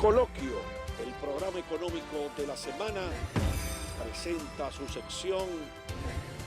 Coloquio, el programa económico de la semana, presenta su sección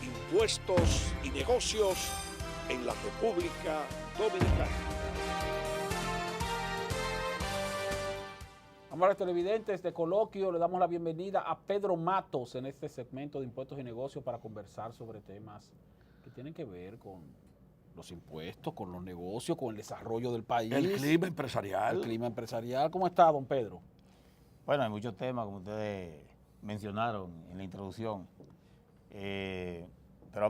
Impuestos y Negocios en la República Dominicana. Amables televidentes de Coloquio, le damos la bienvenida a Pedro Matos en este segmento de Impuestos y Negocios para conversar sobre temas que tienen que ver con los impuestos, con los negocios, con el desarrollo del país. El clima empresarial. El clima empresarial. ¿Cómo está, don Pedro? Bueno, hay muchos temas, como ustedes mencionaron en la introducción. Pero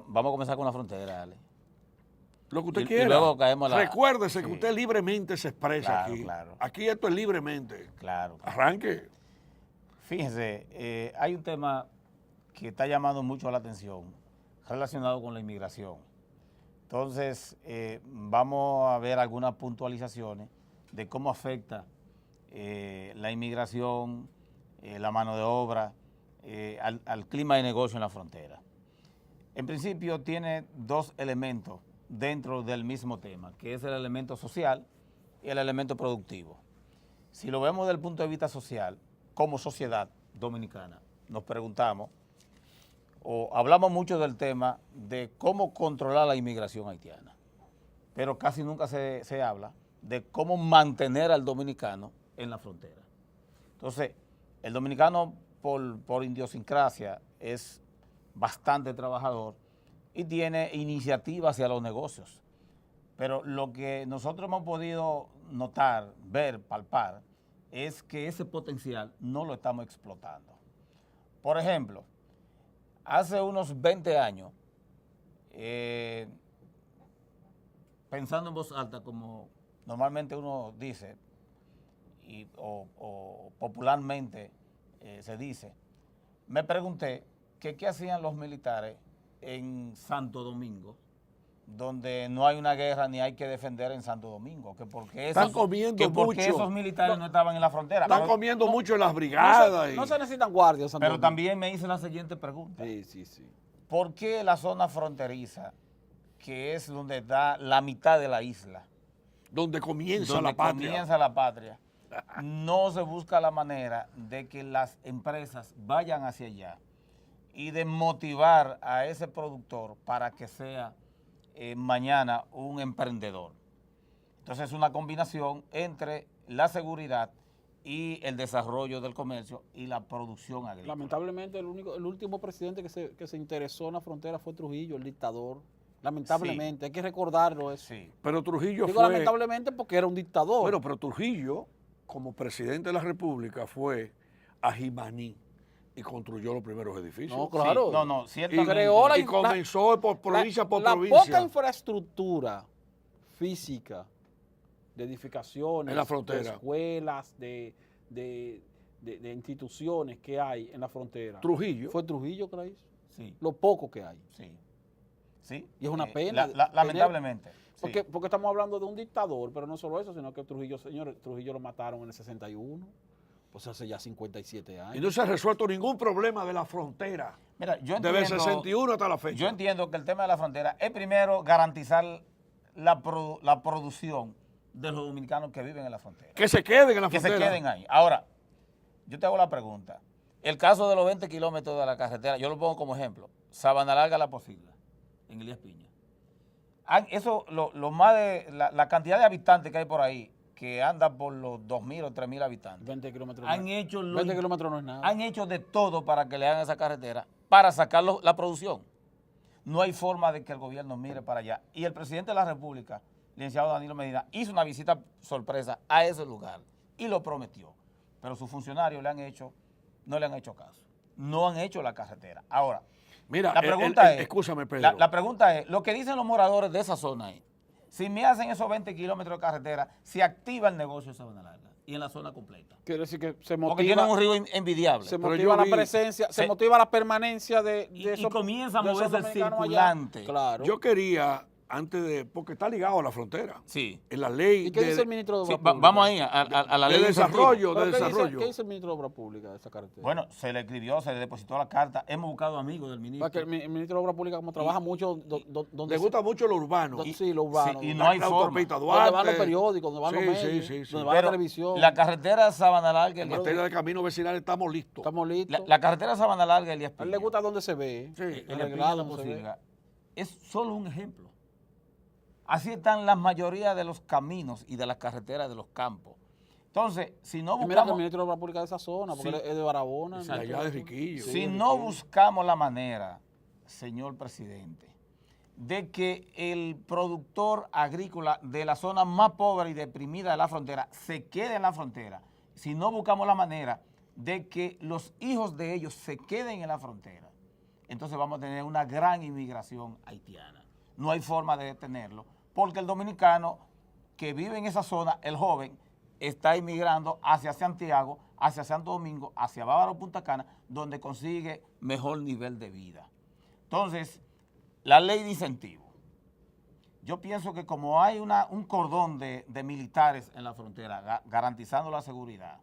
vamos a comenzar con la frontera, Ale. Lo que usted Y quiera. luego caemos a la... Recuérdese que Sí. usted libremente se expresa Claro, aquí. claro. Aquí esto es libremente. Claro. Arranque. Fíjense, hay un tema que está llamando mucho la atención relacionado con la inmigración. Entonces, vamos a ver algunas puntualizaciones de cómo afecta la inmigración, la mano de obra, al clima de negocio en la frontera. En principio tiene dos elementos dentro del mismo tema, que es el elemento social y el elemento productivo. Si lo vemos desde el punto de vista social, como sociedad dominicana, nos preguntamos, o hablamos mucho del tema de cómo controlar la inmigración haitiana, pero casi nunca se habla de cómo mantener al dominicano en la frontera. Entonces, el dominicano por idiosincrasia es bastante trabajador y tiene iniciativa hacia los negocios. Pero lo que nosotros hemos podido notar, ver, palpar, es que ese potencial no lo estamos explotando. Por ejemplo, hace unos 20 años, pensando en voz alta, como normalmente uno dice, o popularmente se dice, me pregunté que qué hacían los militares en Santo Domingo, donde no hay una guerra ni hay que defender en Santo Domingo, que porque Están comiendo mucho. esos militares no estaban en la frontera. Están Pero comiendo mucho en las brigadas. No se necesitan guardias. Santo pero Domingo. también me hice la siguiente pregunta. Sí. ¿Por qué la zona fronteriza, que es donde está la mitad de la isla, Donde comienza donde la patria. comienza la patria, no se busca la manera de que las empresas vayan hacia allá y de motivar a ese productor para que sea mañana un emprendedor? Entonces es una combinación entre la seguridad y el desarrollo del comercio y la producción agrícola. Lamentablemente, el último presidente que se interesó en la frontera fue Trujillo, el dictador. Lamentablemente, hay que recordarlo eso. Sí. Pero Trujillo Digo fue... lamentablemente porque era un dictador. Bueno, pero Trujillo, como presidente de la República, fue a Jimaní y construyó los primeros edificios. No, claro. Sí, no, Y ciertamente. creó Y comenzó por provincia por la provincia. poca infraestructura física de edificaciones, En la frontera. de escuelas, de instituciones que hay en la frontera. Trujillo. Fue Trujillo que la hizo. Sí, Lo poco que hay. sí. Y es una pena. Lamentablemente. Sí. Porque estamos hablando de un dictador, pero no solo eso, sino que Trujillo, señores, Trujillo lo mataron en el 61, pues hace ya 57 años. Y no se ha resuelto ningún problema de la frontera. Mira, yo Desde el entiendo, 61 hasta la fecha. yo entiendo que el tema de la frontera es primero garantizar la producción de los dominicanos que viven en la frontera. Que se queden en la Que frontera. se queden ahí. Ahora, yo te hago la pregunta. El caso de los 20 kilómetros de la carretera, yo lo pongo como ejemplo. Sabana Larga, La Posigla, en Elías Piña. Eso, lo más de la cantidad de habitantes que hay por ahí, que andan por los 2.000 o 3.000 habitantes, 20 kilómetros. han hecho, 20 kilómetros no es nada. han hecho de todo para que le hagan esa carretera, para sacar la producción. No hay forma de que el gobierno mire para allá. Y el presidente de la República, licenciado Danilo Medina, hizo una visita sorpresa a ese lugar y lo prometió. Pero sus funcionarios no le han hecho caso. No han hecho la carretera. Ahora, Mira, la pregunta es, escúchame, Pedro. la pregunta es, lo que dicen los moradores de esa zona es, si me hacen esos 20 kilómetros de carretera, se activa el negocio de Sabana Larga y en la zona completa. Quiere decir que se Porque motiva, tienen un río envidiable. se Pero motiva yo la vi- presencia, se Sí. motiva la permanencia de Y esos comienza a de esos moverse el dominicanos allá. circulante. Claro. Yo quería antes de, porque está ligado a la frontera. Sí. En la ley ¿Y qué dice el ministro de Sí, Obras Públicas? vamos ahí a la de ley de desarrollo, ¿Pero de qué dice- desarrollo. ¿Qué dice el ministro de Obras Públicas de esa carretera? Bueno, se le escribió, se le depositó la carta. Hemos buscado amigos del ministro. Porque el ministro de Obras Públicas, como trabaja mucho, donde Le gusta mucho lo urbano. sí, lo urbano. Sí, y donde- no hay la forma. autopista donde Duarte. van los periódicos, donde van los Sí, medios, sí, sí, donde sí. va la Pero televisión. la carretera Sabana Larga, En materia de caminos vecinales estamos listos. Estamos listos. la carretera Sabana Larga, Elías A él Piña, le gusta donde se ve. Sí. Elías Piña arreglado, La donde se ve. Posilga, es solo un ejemplo. Así están la mayoría de los caminos y de las carreteras de los campos. Entonces, si no Y mira que el buscamos, ministro de Obras Públicas de esa zona, porque Sí. él es de Barahona. De allá de Riquillo. Sí, si de no Riquillo. buscamos la manera, señor presidente, de que el productor agrícola de la zona más pobre y deprimida de la frontera se quede en la frontera, si no buscamos la manera de que los hijos de ellos se queden en la frontera, entonces vamos a tener una gran inmigración haitiana. No hay forma de detenerlo, porque el dominicano que vive en esa zona, el joven, está inmigrando hacia Santiago, hacia Santo Domingo, hacia Bávaro, Punta Cana, donde consigue mejor nivel de vida. Entonces, la ley de incentivo. Yo pienso que como hay un cordón de militares en la frontera garantizando la seguridad,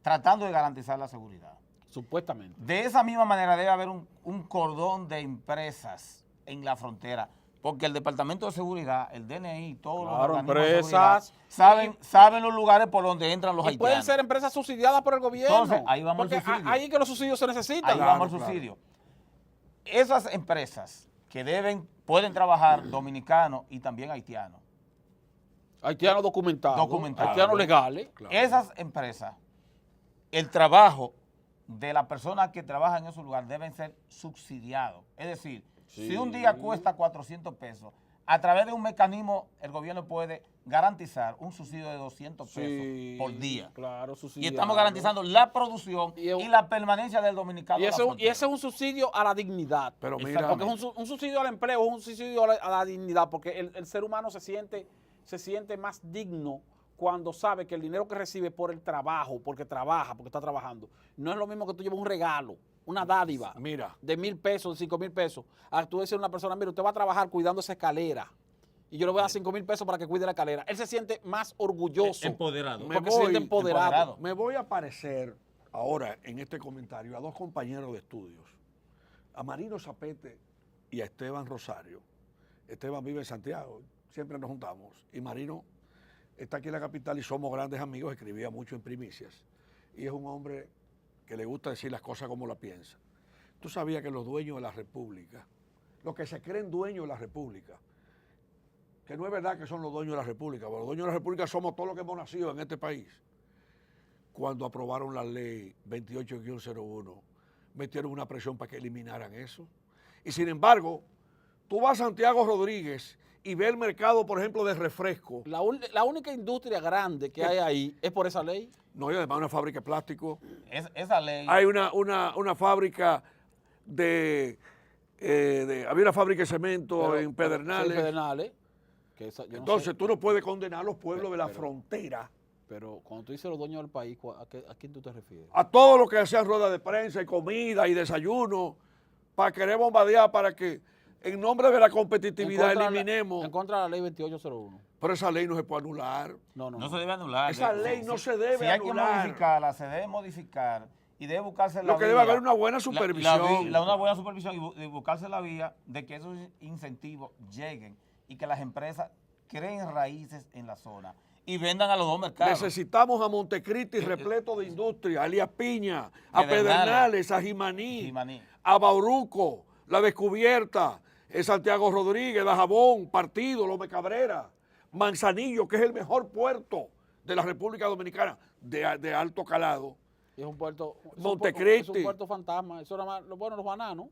tratando de garantizar la seguridad, Supuestamente. de esa misma manera debe haber un cordón de empresas en la frontera, porque el Departamento de Seguridad, el DNI, todos los Claro, organismos de empresas. seguridad saben los lugares por donde entran los Y haitianos. pueden ser empresas subsidiadas por el gobierno. Entonces, ahí vamos al Porque subsidio. ahí es que los subsidios se necesitan. Ahí Claro, vamos al claro. subsidio. Esas empresas que pueden trabajar dominicanos y también haitianos. Haitianos documentados. Documentados. Haitianos legales. Claro. Esas empresas, el trabajo de las personas que trabajan en esos lugares deben ser subsidiados. Es decir, Sí. si un día cuesta 400 pesos, a través de un mecanismo el gobierno puede garantizar un subsidio de 200 pesos Sí, por día. Claro, Y subsidiado. estamos garantizando la producción Y y, es- la permanencia del dominicano. Y en la ese frontera. es un subsidio a la dignidad. Pero mira, Exactamente. Porque es un subsidio al empleo, es un subsidio a la dignidad, porque el ser humano se siente más digno cuando sabe que el dinero que recibe por el trabajo, porque trabaja, porque está trabajando, no es lo mismo que tú llevas un regalo, una dádiva mira, de 1,000 pesos, de 5,000 pesos, a tú decirle a una persona, mira, usted va a trabajar cuidando esa escalera y yo le voy a dar 5,000 pesos para que cuide la escalera. Él se siente más orgulloso. Empoderado. Porque Me se siente voy empoderado. me voy a parecer ahora en este comentario a dos compañeros de estudios, a Marino Zapete y a Esteban Rosario. Esteban vive en Santiago, siempre nos juntamos, y Marino está aquí en la capital y somos grandes amigos, escribía mucho en Primicias, y es un hombre que le gusta decir las cosas como las piensa. Tú sabías que los dueños de la República, los que se creen dueños de la República, que no es verdad que son los dueños de la República, porque los dueños de la República somos todos los que hemos nacido en este país. Cuando aprobaron la ley 28-01, metieron una presión para que eliminaran eso. Y sin embargo, tú vas a Santiago Rodríguez y ves el mercado, por ejemplo, de refresco. La única industria grande que hay ahí es por esa ley. No hay además una fábrica de plástico. Esa ley. Hay una fábrica había una fábrica de cemento Pero- en Pedernales. Sí, Pedernales. Que yo no Entonces sé, tú no puedes condenar a los pueblos de la pero- frontera, pero cuando tú dices los dueños del país, ¿a quién tú te refieres? a todos los que hacían ruedas de prensa y comida y desayuno, para querer bombardear, para que en nombre de la competitividad eliminemos. En contra de la ley 2801. Pero esa ley no se puede anular. No se debe anular. Esa ley no se debe Si hay anular. que modificarla, se debe modificar y debe buscarse Lo la que vía. debe haber una buena supervisión. Una buena supervisión y buscarse la vía de que esos incentivos lleguen y que las empresas creen raíces en la zona y vendan a los dos mercados. Necesitamos a Montecristi repleto de industria, a Elías Piña, a Pedernales, Pedernales, a Jimaní, Jimaní. a Bauruco, La Descubierta, Santiago Rodríguez, Dajabón, Partido, López Cabrera, Manzanillo, que es el mejor puerto de la República Dominicana de alto calado. Y es un puerto. Montecristi. Es un puerto fantasma. Eso nada más, los bananos,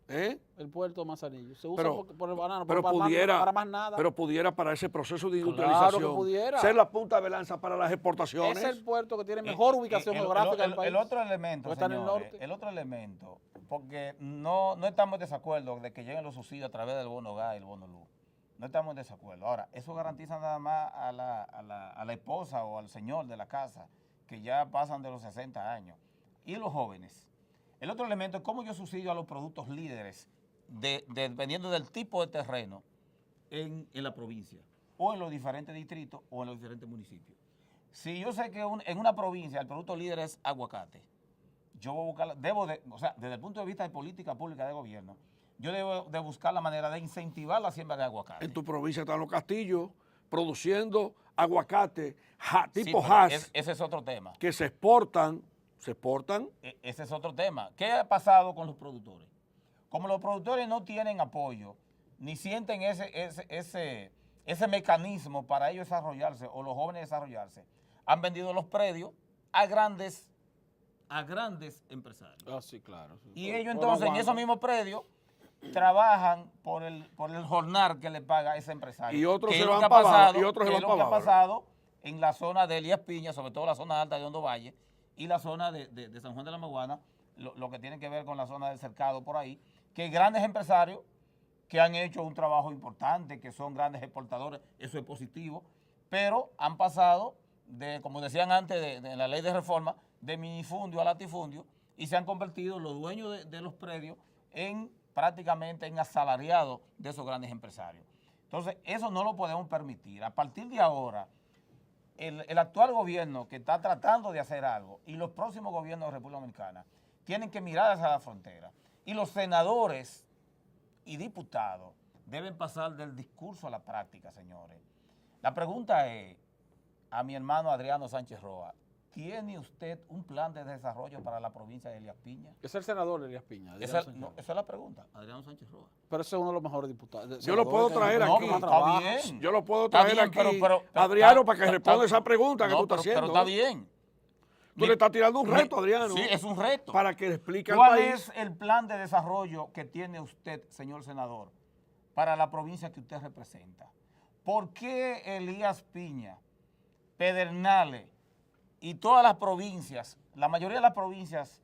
¿Eh? el puerto de Manzanillo. Se usa Pero- por el banano, Pero para, pudiera, para más nada. pero pudiera para ese proceso de Claro industrialización que pudiera. ser la punta de lanza para las exportaciones. Es el puerto que tiene mejor ubicación geográfica del país. El otro elemento, Porque está en el señores, norte. el otro elemento, porque no estamos en desacuerdo de que lleguen los subsidios a través del bono gas y el bono luz. No estamos en desacuerdo. Ahora, eso garantiza nada más a la esposa o al señor de la casa, que ya pasan de los 60 años. Y los jóvenes. El otro elemento es cómo yo subsidio a los productos líderes, dependiendo del tipo de terreno en la provincia, o en los diferentes distritos, o en los diferentes municipios. Si yo sé que en una provincia el producto líder es aguacate, yo voy a buscar, o sea, desde el punto de vista de política pública de gobierno, yo debo de buscar la manera de incentivar la siembra de aguacate. En tu provincia están los castillos produciendo aguacate tipo pero hash, ese es otro tema. que se exportan. Ese es otro tema. ¿Qué ha pasado con los productores? Como los productores no tienen apoyo, ni sienten ese mecanismo para ellos desarrollarse, o los jóvenes desarrollarse, han vendido los predios a grandes empresarios. Ah, sí, claro. Sí. Y ellos entonces en esos mismos predios trabajan por el jornal que le paga ese empresario. Y otros que se es lo van que ha para abajo, pasado, y otros se que es van lo que para ha abajo. pasado en la zona de Elías Piña, sobre todo la zona alta de Hondo Valle, y la zona de San Juan de la Maguana, lo que tiene que ver con la zona del cercado por ahí, que grandes empresarios que han hecho un trabajo importante, que son grandes exportadores, eso es positivo, pero han pasado de, como decían antes, de la ley de reforma, de minifundio a latifundio, y se han convertido los dueños de los predios en prácticamente en asalariados de esos grandes empresarios. Entonces, eso no lo podemos permitir. A partir de ahora, el actual gobierno que está tratando de hacer algo y los próximos gobiernos de República Dominicana tienen que mirar hacia la frontera. Y los senadores y diputados deben pasar del discurso a la práctica, señores. La pregunta es a mi hermano Adriano Sánchez Roa: ¿tiene usted un plan de desarrollo para la provincia de Elías Piña? Es el senador Elías Piña. Esa es la pregunta, Adriano Sánchez Roa. Pero ese es uno de los mejores diputados. Yo lo puedo traer No, aquí. pero está bien. Yo lo puedo Está traer bien, aquí, pero Adriano, para que responda esa pregunta que tú estás haciendo. Pero está bien. Tú le estás tirando un reto, Adriano. Sí, es un reto. Para que le explique al ¿Cuál país. es el plan de desarrollo que tiene usted, señor senador, para la provincia que usted representa? ¿Por qué Elías Piña, Pedernales y todas las provincias, la mayoría de las provincias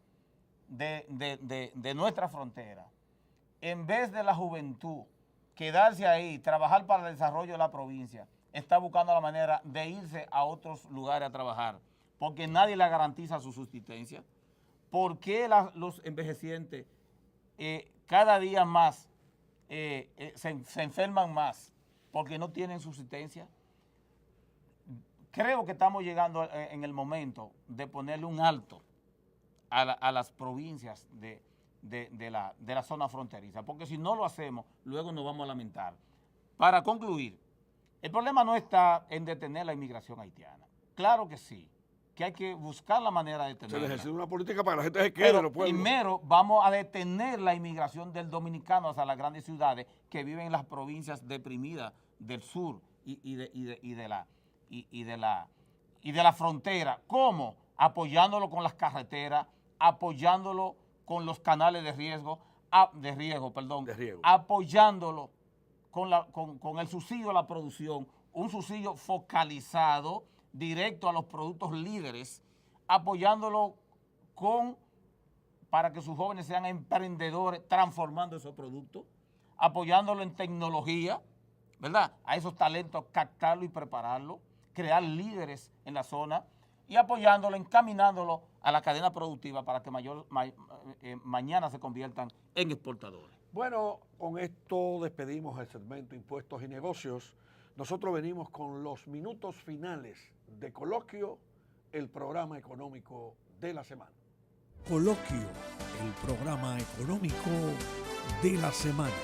de nuestra frontera, en vez de la juventud quedarse ahí, trabajar para el desarrollo de la provincia, está buscando la manera de irse a otros lugares a trabajar? Porque nadie le garantiza su subsistencia. ¿Por qué los envejecientes cada día más se enferman más? Porque no tienen subsistencia. Creo que estamos llegando en el momento de ponerle un alto a las provincias de la zona fronteriza, porque si no lo hacemos, luego nos vamos a lamentar. Para concluir, el problema no está en detener la inmigración haitiana. Claro que sí, que hay que buscar la manera de Se detenerla. le ejerce una política para que la gente se quede en Pero los pueblos. primero vamos a detener la inmigración del dominicano hacia las grandes ciudades que viven en las provincias deprimidas del sur y de la frontera. ¿Cómo? Apoyándolo con las carreteras, apoyándolo con los canales de riego, apoyándolo con el subsidio a la producción, un subsidio focalizado, directo a los productos líderes, apoyándolo para que sus jóvenes sean emprendedores transformando esos productos, apoyándolo en tecnología, ¿verdad? A esos talentos, captarlo y prepararlo, crear líderes en la zona y apoyándolo, encaminándolo a la cadena productiva para que mañana se conviertan en exportadores. Bueno, con esto despedimos el segmento Impuestos y Negocios. Nosotros venimos con los minutos finales de Coloquio, el programa económico de la semana. Coloquio, el programa económico de la semana.